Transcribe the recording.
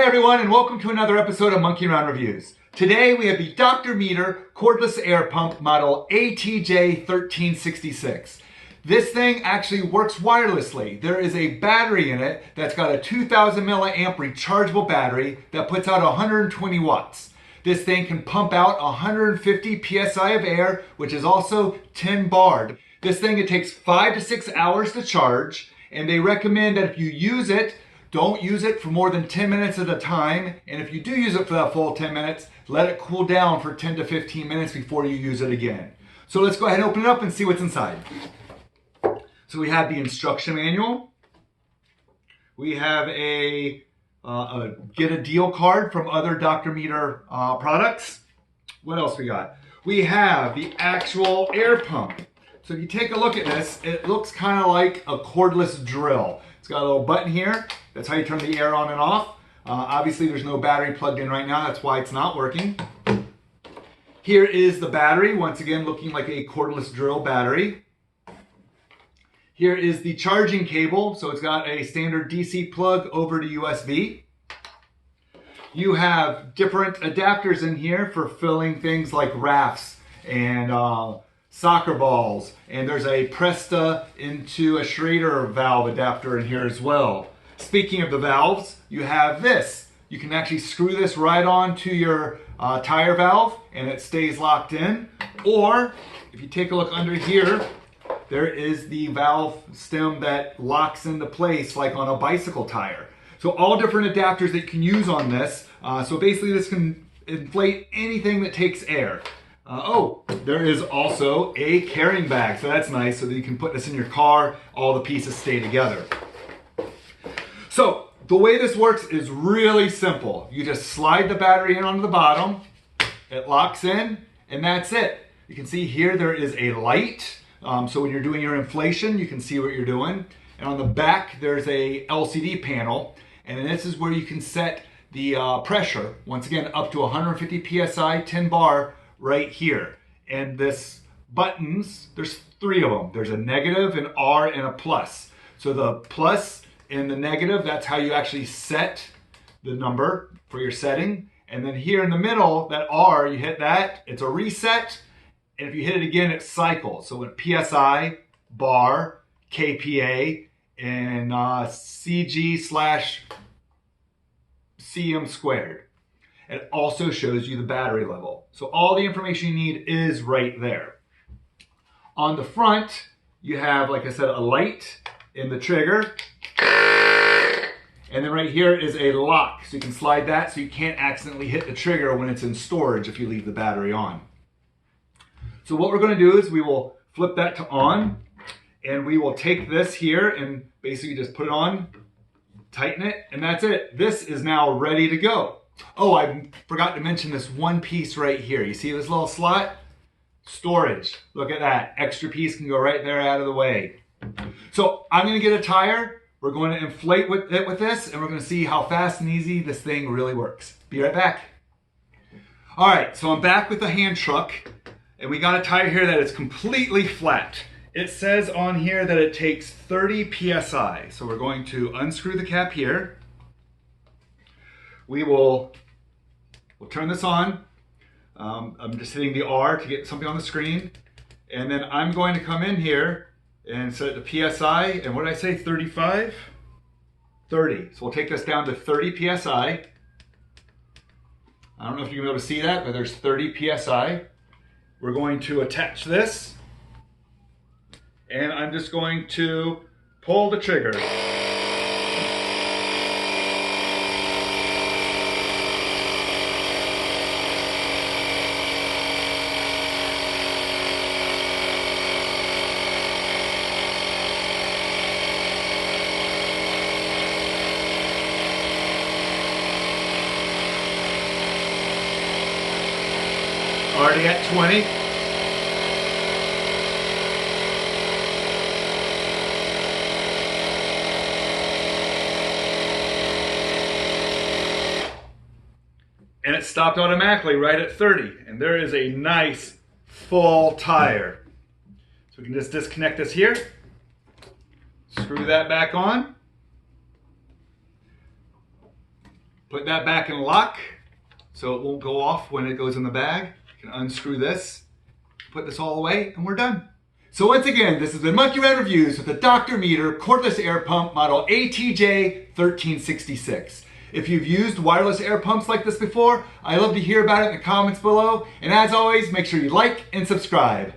Hey everyone, and welcome to another episode of Monkey Around Reviews. Today we have the Dr Meter cordless air pump model ATJ-1366. This thing actually works wirelessly. There is a battery in it that's got a 2000 milliamp rechargeable battery that puts out 120 watts. This thing can pump out 150 Psi of air, which is also 10 bar. This thing, it takes 5 to 6 hours to charge, and they recommend that if you use it, don't use it for more than 10 minutes at a time. And if you do use it for that full 10 minutes, let it cool down for 10 to 15 minutes before you use it again. So let's go ahead and open it up and see what's inside. So we have the instruction manual. We have a get a deal card from other Dr Meter products. What else we got? We have the actual air pump. So if you take a look at this, it looks kind of like a cordless drill. It's got a little button here. That's how you turn the air on and off. Obviously there's no battery plugged in right now. That's why it's not working. Here is the battery. Once again, looking like a cordless drill battery. Here is the charging cable. So it's got a standard DC plug over to USB. You have different adapters in here for filling things like rafts and soccer balls, and there's a Presta into a Schrader valve adapter in here as well. Speaking of the valves, you have this. You can actually screw this right on to your tire valve and it stays locked in. Or if you take a look under here, there is the valve stem that locks into place like on a bicycle tire. So all different adapters that you can use on this. So basically this can inflate anything that takes air. There is also a carrying bag, so that's nice, so that you can put this in your car, all the pieces stay together. So the way this works is really simple. You just slide the battery in onto the bottom, it locks in, and that's it. You can see here there is a light, so when you're doing your inflation, you can see what you're doing. And on the back, there's a LCD panel, and this is where you can set the pressure, once again, up to 150 PSI, 10 bar, right here. And this buttons, there's 3 of them. There's a negative, an R, and a plus. So the plus and the negative, that's how you actually set the number for your setting. And then here in the middle, that R, you hit that, it's a reset. And if you hit it again, it cycles. So with PSI, bar, KPA, and CG/CM squared. It also shows you the battery level. So all the information you need is right there. On the front, you have, like I said, a light in the trigger. And then right here is a lock. So you can slide that so you can't accidentally hit the trigger when it's in storage if you leave the battery on. So what we're going to do is we will flip that to on. And we will take this here and basically just put it on, tighten it, and that's it. This is now ready to go. Oh, I forgot to mention this one piece right here. You see this little slot? Storage. Look at that. Extra piece can go right there out of the way. So I'm going to get a tire. We're going to inflate it with this, and we're going to see how fast and easy this thing really works. Be right back. All right, so I'm back with the hand truck, and we got a tire here that is completely flat. It says on here that it takes 30 PSI. So we're going to unscrew the cap here. We'll turn this on. I'm just hitting the R to get something on the screen. And then I'm going to come in here and set the PSI. And what did I say, 35? 30. So we'll take this down to 30 PSI. I don't know if you're going to be able to see that, but there's 30 PSI. We're going to attach this. And I'm just going to pull the trigger. Already at 20. And it stopped automatically right at 30. And there is a nice full tire. So we can just disconnect this here. Screw that back on. Put that back in lock so it won't go off when it goes in the bag. You can unscrew this, put this all away, and we're done. So once again, this has been Monkey Around Reviews with the Dr Meter cordless air pump model ATJ-1366. If you've used wireless air pumps like this before, I'd love to hear about it in the comments below. And as always, make sure you like and subscribe.